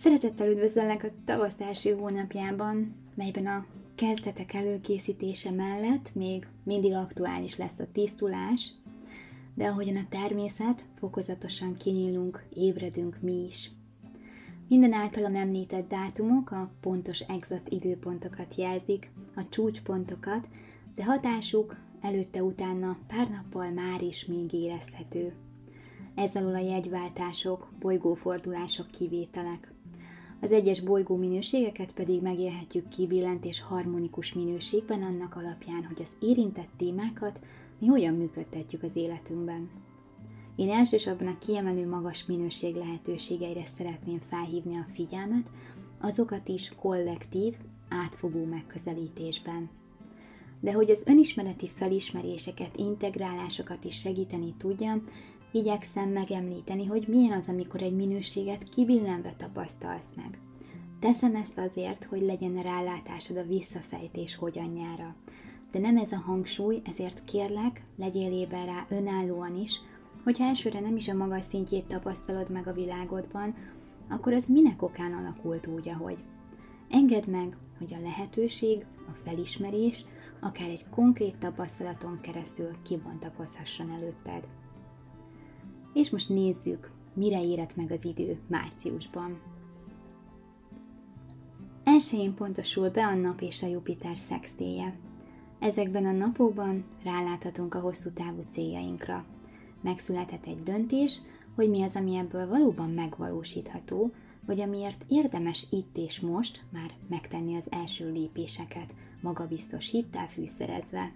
Szeretettel üdvözöllek a tavasz első hónapjában, melyben a kezdetek előkészítése mellett még mindig aktuális lesz a tisztulás, de ahogyan a természet, fokozatosan kinyílunk, ébredünk mi is. Minden általam említett dátumok a pontos egzakt időpontokat jelzik, a csúcspontokat, de hatásuk előtte-utána pár nappal már is még érezhető. Ez alól a jegyváltások, bolygófordulások kivételek. Az egyes bolygó minőségeket pedig megélhetjük kibillent és harmonikus minőségben annak alapján, hogy az érintett témákat mi hogyan működtetjük az életünkben. Én elsősorban a kiemelő magas minőség lehetőségeire szeretném felhívni a figyelmet, azokat is kollektív, átfogó megközelítésben. De hogy az önismereti felismeréseket, integrálásokat is segíteni tudjam, igyekszem megemlíteni, hogy milyen az, amikor egy minőséget kibillenve tapasztalsz meg. Teszem ezt azért, hogy legyen rálátásod a visszafejtés hogyanjára. De nem ez a hangsúly, ezért kérlek, legyél éber rá önállóan is, hogyha elsőre nem is a magas szintjét tapasztalod meg a világodban, akkor az minek okán alakult úgy, ahogy. Engedd meg, hogy a lehetőség, a felismerés, akár egy konkrét tapasztalaton keresztül kibontakozhasson előtted. És most nézzük, mire érett meg az idő márciusban. 1-én pontosul be a Nap és a Jupiter szextélje. Ezekben a napokban ráláthatunk a hosszú távú céljainkra. Megszülethet egy döntés, hogy mi az, ami ebből valóban megvalósítható, vagy amiért érdemes itt és most már megtenni az első lépéseket, magabiztos hittel fűszerezve.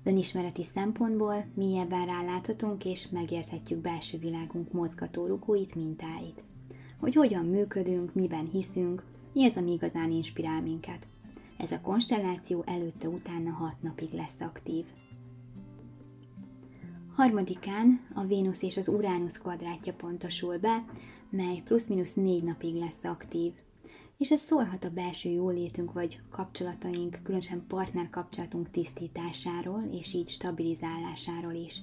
Önismereti szempontból mélyebben ráláthatunk és megérthetjük belső világunk mozgatórugóit, mintáit. Hogy hogyan működünk, miben hiszünk, mi az, ami igazán inspirál minket. Ez a konstelláció előtte-utána 6 napig lesz aktív. 3-án a Vénusz és az Uránusz kvadrátja pontosul be, mely plusz-minusz 4 napig lesz aktív. És ez szólhat a belső jólétünk vagy kapcsolataink, különösen partnerkapcsolatunk tisztításáról és így stabilizálásáról is.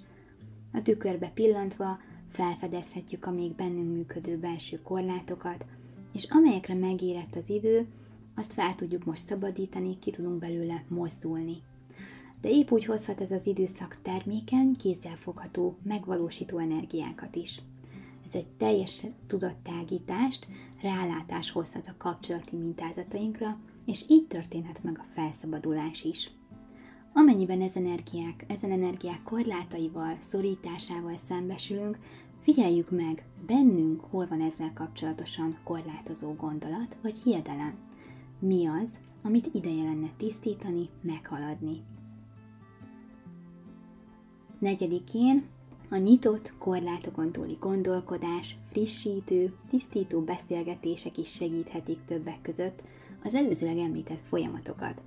A tükörbe pillantva felfedezhetjük a még bennünk működő belső korlátokat, és amelyekre megérett az idő, azt fel tudjuk most szabadítani, ki tudunk belőle mozdulni. De épp úgy hozhat ez az időszak termékeny, kézzelfogható, megvalósító energiákat is. Ez egy teljes tudattágítást, rálátást hozhat a kapcsolati mintázatainkra, és így történhet meg a felszabadulás is. Amennyiben ezen energiák korlátaival, szorításával szembesülünk, figyeljük meg, bennünk hol van ezzel kapcsolatosan korlátozó gondolat vagy hiedelem. Mi az, amit ideje lenne tisztítani, meghaladni. 4-én a nyitott, korlátokon túli gondolkodás, frissítő, tisztító beszélgetések is segíthetik többek között az előzőleg említett folyamatokat,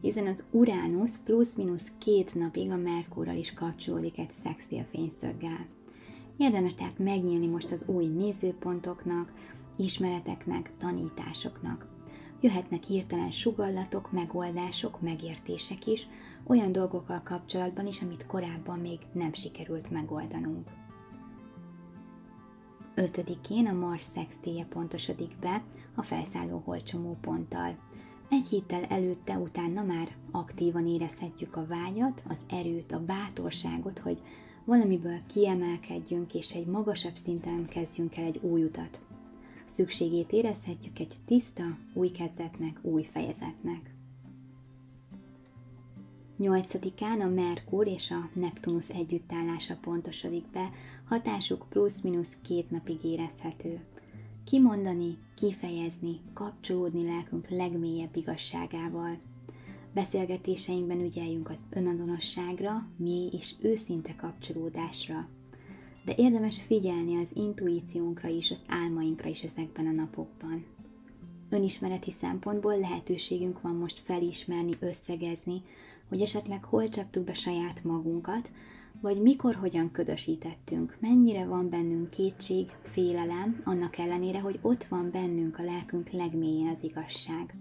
hiszen az Uránusz plusz-minusz 2 napig a Merkurral is kapcsolódik egy szextil fényszöggel. Érdemes tehát megnyílni most az új nézőpontoknak, ismereteknek, tanításoknak. Jöhetnek hirtelen sugallatok, megoldások, megértések is, olyan dolgokkal kapcsolatban is, amit korábban még nem sikerült megoldanunk. 5-én a Mars szextélje pontosodik be a felszálló holdcsomóponttal. Egy héttel előtte, utána már aktívan érezhetjük a vágyat, az erőt, a bátorságot, hogy valamiből kiemelkedjünk és egy magasabb szinten kezdjünk el egy új utat. Szükségét érezhetjük egy tiszta, új kezdetnek, új fejezetnek. 8-án a Merkur és a Neptunusz együttállása pontosodik be, hatásuk plusz-minusz 2 napig érezhető. Kimondani, kifejezni, kapcsolódni lelkünk legmélyebb igazságával. Beszélgetéseinkben ügyeljünk az önazonosságra, mély és őszinte kapcsolódásra. De érdemes figyelni az intuíciónkra is, az álmainkra is ezekben a napokban. Önismereti szempontból lehetőségünk van most felismerni, összegezni, hogy esetleg hol csaptuk be saját magunkat, vagy mikor, hogyan ködösítettünk, mennyire van bennünk kétség, félelem, annak ellenére, hogy ott van bennünk a lelkünk legmélyén az igazság.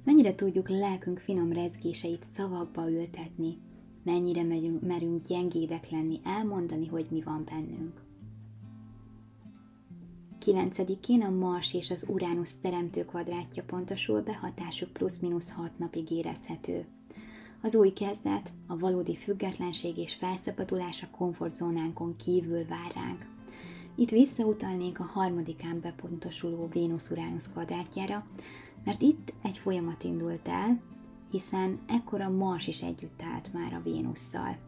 Mennyire tudjuk lelkünk finom rezgéseit szavakba ültetni, mennyire merünk gyengédek lenni, elmondani, hogy mi van bennünk. 9-én a Mars és az Uránusz teremtő kvadrátja pontosul be, hatásuk plusz-minusz 6 napig érezhető. Az új kezdet, a valódi függetlenség és felszabadulás a komfortzónánkon kívül vár ránk. Itt visszautalnék a 3-án bepontosuló Vénusz-Uránusz kvadrátjára, mert itt egy folyamat indult el, hiszen ekkor a Mars is együtt állt már a Vénusszal.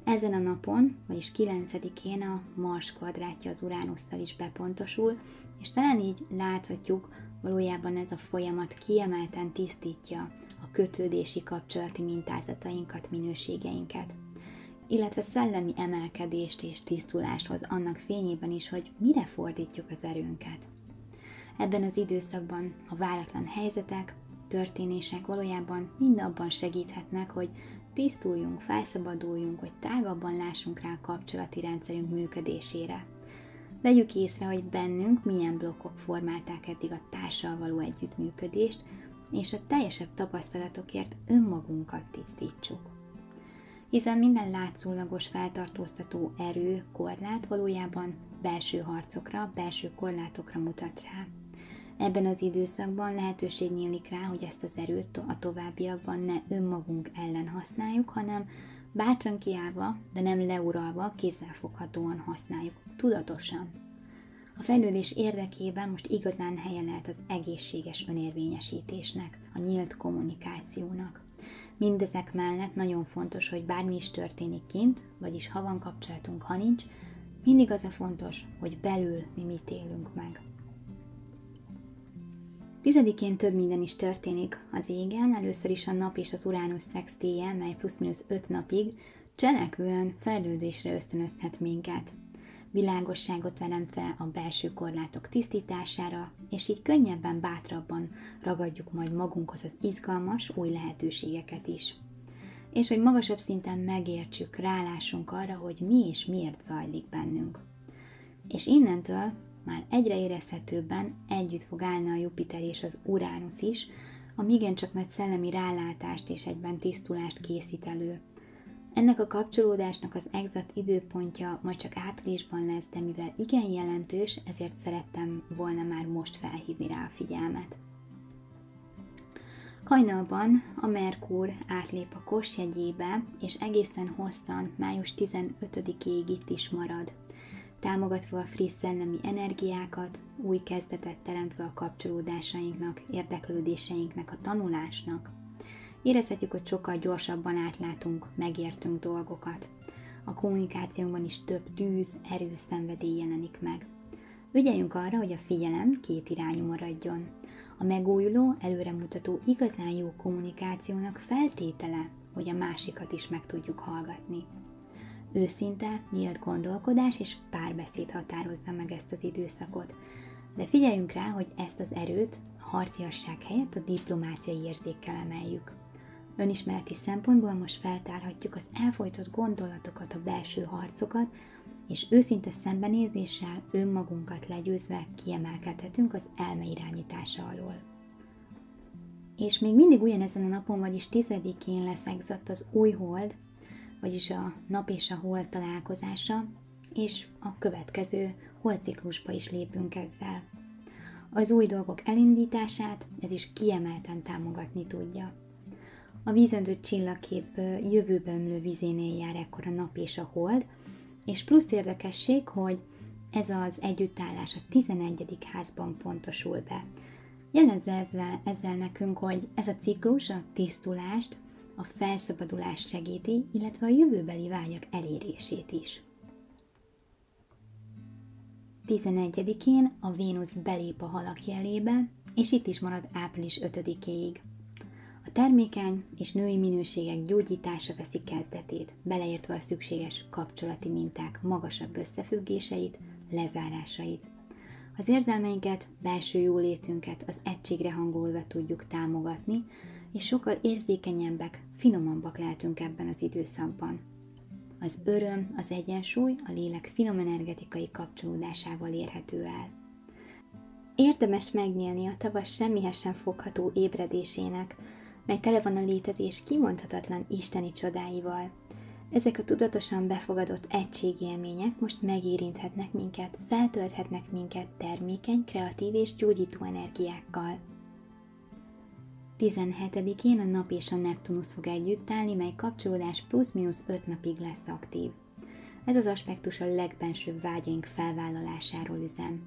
Ezen a napon, vagyis 9-én a Mars kvadrátja az Uránusszal is bepontosul, és talán így láthatjuk, valójában ez a folyamat kiemelten tisztítja a kötődési kapcsolati mintázatainkat, minőségeinket, illetve szellemi emelkedést és tisztulást hoz annak fényében is, hogy mire fordítjuk az erőnket. Ebben az időszakban a váratlan helyzetek, történések valójában mind abban segíthetnek, hogy tisztuljunk, felszabaduljunk, hogy tágabban lássunk rá a kapcsolati rendszerünk működésére. Vegyük észre, hogy bennünk milyen blokkok formálták eddig a társal való együttműködést, és a teljesebb tapasztalatokért önmagunkat tisztítsuk. Hiszen minden látszólagos feltartóztató erő, korlát valójában belső harcokra, belső korlátokra mutat rá. Ebben az időszakban lehetőség nyílik rá, hogy ezt az erőt a továbbiakban ne önmagunk ellen használjuk, hanem bátran kiállva, de nem leuralva, kézzelfoghatóan használjuk, tudatosan. A fejlődés érdekében most igazán helye lehet az egészséges önérvényesítésnek, a nyílt kommunikációnak. Mindezek mellett nagyon fontos, hogy bármi is történik kint, vagyis ha van kapcsolatunk, ha nincs, mindig az a fontos, hogy belül mi mit élünk meg. 10-én több minden is történik az égen, először is a nap és az Uránusz szextilje, mely plusz-minusz 5 napig cselekvően fejlődésre ösztönözhet minket. Világosságot teremtve a belső korlátok tisztítására, és így könnyebben, bátrabban ragadjuk majd magunkhoz az izgalmas, új lehetőségeket is. És hogy magasabb szinten megértsük, rálássunk arra, hogy mi és miért zajlik bennünk. És innentől már egyre érezhetőbben együtt fog állni a Jupiter és az Uránusz is, ami igencsak nagy szellemi rálátást és egyben tisztulást készít elő. Ennek a kapcsolódásnak az egzakt időpontja majd csak áprilisban lesz, de mivel igen jelentős, ezért szerettem volna már most felhívni rá a figyelmet. Hajnalban a Merkur átlép a Kos jegyébe, és egészen hosszan, május 15-ig itt is marad, támogatva a friss szellemi energiákat, új kezdetet teremtve a kapcsolódásainknak, érdeklődéseinknek, a tanulásnak. Érezhetjük, hogy sokkal gyorsabban átlátunk, megértünk dolgokat. A kommunikációnkban is több tűz, erő, szenvedély jelenik meg. Ügyeljünk arra, hogy a figyelem kétirányú maradjon. A megújuló, előremutató, igazán jó kommunikációnak feltétele, hogy a másikat is meg tudjuk hallgatni. Őszinte, nyílt gondolkodás és párbeszéd határozza meg ezt az időszakot. De figyeljünk rá, hogy ezt az erőt a harciasság helyett a diplomáciai érzékkel emeljük. Önismereti szempontból most feltárhatjuk az elfojtott gondolatokat, a belső harcokat, és őszinte szembenézéssel önmagunkat legyőzve kiemelkedhetünk az elme irányítása alól. És még mindig ugyanezen a napon, vagyis 10-én lesz egzakt az új hold, vagyis a nap és a hold találkozása, és a következő holdciklusba is lépünk ezzel. Az új dolgok elindítását ez is kiemelten támogatni tudja. A vízöntött csillagkép jövőbe ömlő vizénél jár ekkor a nap és a hold, és plusz érdekesség, hogy ez az együttállás a 11. házban pontosul be. Jelezze ezzel nekünk, hogy ez a ciklus a tisztulást, a felszabadulást segíti, illetve a jövőbeli vágyak elérését is. 11-én a Vénusz belép a Halak jelébe, és itt is marad április 5-éig. A termékeny és női minőségek gyógyítása veszi kezdetét, beleértve a szükséges kapcsolati minták magasabb összefüggéseit, lezárásait. Az érzelmeinket, belső jólétünket az egységre hangolva tudjuk támogatni, és sokkal érzékenyebbek, finomabbak lehetünk ebben az időszakban. Az öröm, az egyensúly a lélek finom energetikai kapcsolódásával érhető el. Érdemes megnyílni a tavasz semmihez sem fogható ébredésének, mely tele van a létezés kimondhatatlan isteni csodáival. Ezek a tudatosan befogadott egységélmények most megérinthetnek minket, feltölthetnek minket termékeny, kreatív és gyógyító energiákkal. 17-én a Nap és a Neptunusz fog együtt állni, mely kapcsolódás plusz-minusz 5 napig lesz aktív. Ez az aspektus a legbensőbb vágyaink felvállalásáról üzen,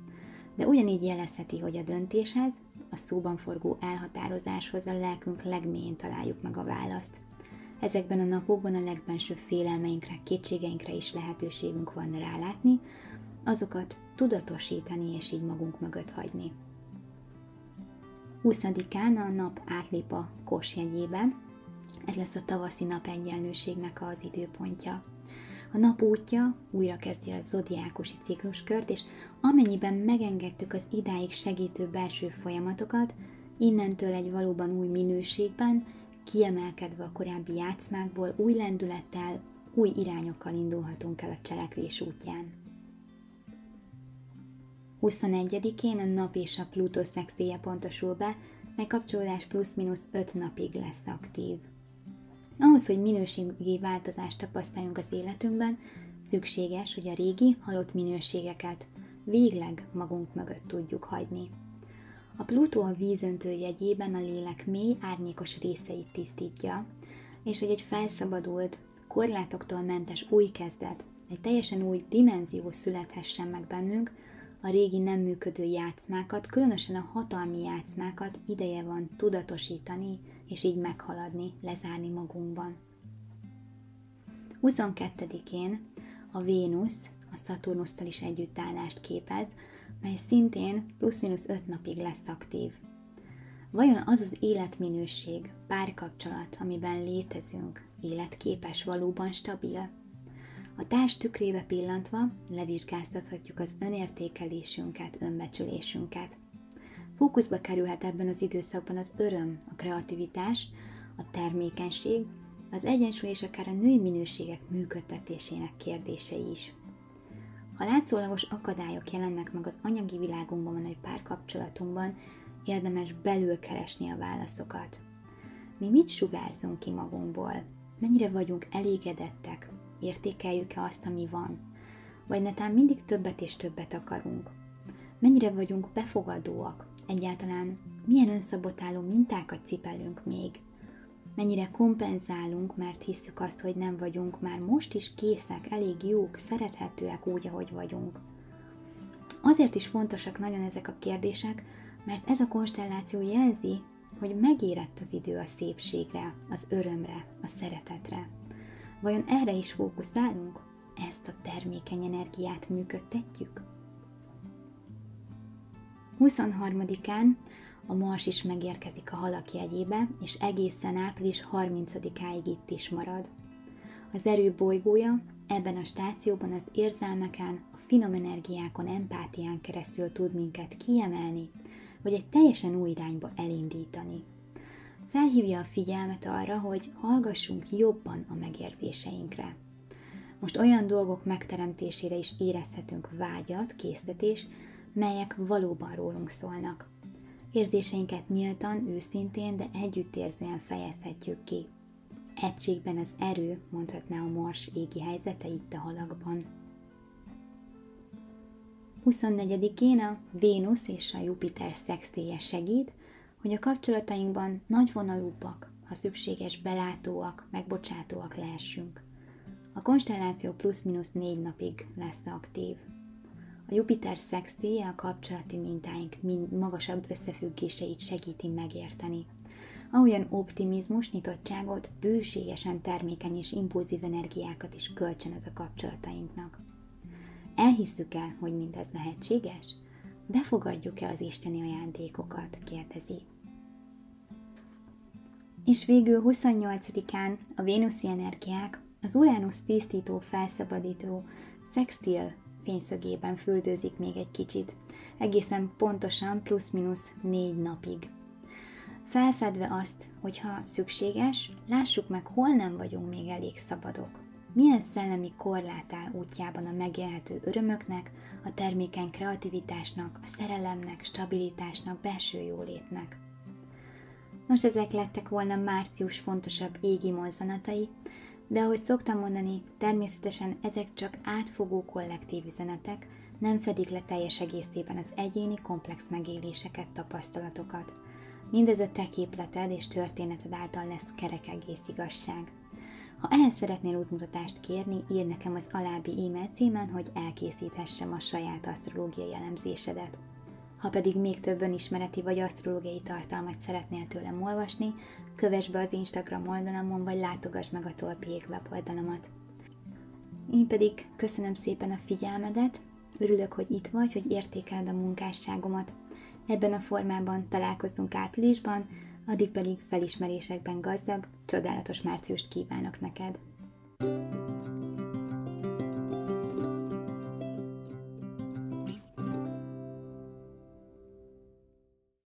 de ugyanígy jelezheti, hogy a döntéshez, a szóban forgó elhatározáshoz a lelkünk legmélyén találjuk meg a választ. Ezekben a napokban a legbensőbb félelmeinkre, kétségeinkre is lehetőségünk van rálátni, azokat tudatosítani és így magunk mögött hagyni. 20-án a nap átlép a Kos jegyébe, ez lesz a tavaszi napegyenlőségnek az időpontja. A nap útja újra kezdi a zodiákusi cikluskört, és amennyiben megengedtük az idáig segítő belső folyamatokat, innentől egy valóban új minőségben, kiemelkedve a korábbi játszmákból, új lendülettel, új irányokkal indulhatunk el a cselekvés útján. 21-én a Nap és a Plutó szextilje pontosul be, mely kapcsolódás plusz-minusz 5 napig lesz aktív. Ahhoz, hogy minőségi változást tapasztaljunk az életünkben, szükséges, hogy a régi, halott minőségeket végleg magunk mögött tudjuk hagyni. A Plutó a vízöntő jegyében a lélek mély, árnyékos részeit tisztítja, és hogy egy felszabadult, korlátoktól mentes új kezdet, egy teljesen új dimenzió születhessen meg bennünk, a régi nem működő játszmákat, különösen a hatalmi játszmákat ideje van tudatosítani, és így meghaladni, lezárni magunkban. 22-én a Vénusz a Szaturnusszal is együttállást képez, mely szintén plusz-minusz 5 napig lesz aktív. Vajon az az életminőség, párkapcsolat, amiben létezünk, életképes, valóban stabil? A társ tükrébe pillantva levizsgáztathatjuk az önértékelésünket, önbecsülésünket. Fókuszba kerülhet ebben az időszakban az öröm, a kreativitás, a termékenység, az egyensúly és akár a női minőségek működtetésének kérdései is. Ha látszólagos akadályok jelennek meg az anyagi világunkban vagy párkapcsolatunkban, érdemes belül keresni a válaszokat. Mi mit sugárzunk ki magunkból? Mennyire vagyunk elégedettek? Értékeljük-e azt, ami van? Vagy netán mindig többet és többet akarunk? Mennyire vagyunk befogadóak? Egyáltalán milyen önszabotáló mintákat cipelünk még? Mennyire kompenzálunk, mert hisszük azt, hogy nem vagyunk már most is készek, elég jók, szerethetőek úgy, ahogy vagyunk? Azért is fontosak nagyon ezek a kérdések, mert ez a konstelláció jelzi, hogy megérett az idő a szépségre, az örömre, a szeretetre. Vajon erre is fókuszálunk? Ezt a termékeny energiát működtetjük? 23-án a Mars is megérkezik a Halak jegyébe, és egészen április 30-áig itt is marad. Az erő bolygója ebben a stációban az érzelmeken, a finom energiákon, empátián keresztül tud minket kiemelni, vagy egy teljesen új irányba elindítani. Felhívja a figyelmet arra, hogy hallgassunk jobban a megérzéseinkre. Most olyan dolgok megteremtésére is érezhetünk vágyat, késztetés, melyek valóban rólunk szólnak. Érzéseinket nyíltan, őszintén, de együttérzően fejezhetjük ki. Egységben az erő, mondhatná a Mars égi helyzete itt a Halakban. 24-én a Vénusz és a Jupiter szextilje segít, hogy a kapcsolatainkban nagyvonalúbbak, ha szükséges, belátóak, megbocsátóak lehessünk. A konstelláció plusz-minusz 4 napig lesz aktív. A Jupiter szextilje a kapcsolati mintáink magasabb összefüggéseit segíti megérteni. Ahogyan optimizmus, nyitottságot, bőségesen termékeny és impulzív energiákat is kölcsönöz a kapcsolatainknak. Elhisszük-e, hogy mindez lehetséges? Befogadjuk-e az isteni ajándékokat? Kérdezi. És végül 28-án a vénuszi energiák az Uránusz tisztító, felszabadító szextil fényszögében fürdőzik még egy kicsit, egészen pontosan plusz-minusz 4 napig. Felfedve azt, hogyha szükséges, lássuk meg, hol nem vagyunk még elég szabadok. Milyen szellemi korlát áll útjában a megélhető örömöknek, a termékeny kreativitásnak, a szerelemnek, stabilitásnak, belső jólétnek. Most ezek lettek volna március fontosabb égi mozzanatai, De ahogy szoktam mondani, természetesen ezek csak átfogó kollektív üzenetek, nem fedik le teljes egészében az egyéni komplex megéléseket, tapasztalatokat. Mindez a te képleted és történeted által lesz kerek egész igazság. Ha ehhez szeretnél útmutatást kérni, írd nekem az alábbi e-mail címen, hogy elkészíthessem a saját asztrológiai elemzésedet. Ha pedig még több önismereti vagy asztrológiai tartalmat szeretnél tőlem olvasni, kövess be az Instagram oldalamon, vagy látogass meg a Tolpiék weboldalamat. Én pedig köszönöm szépen a figyelmedet, örülök, hogy itt vagy, hogy értékeled a munkásságomat. Ebben a formában találkozzunk áprilisban, addig pedig felismerésekben gazdag, csodálatos márciust kívánok neked!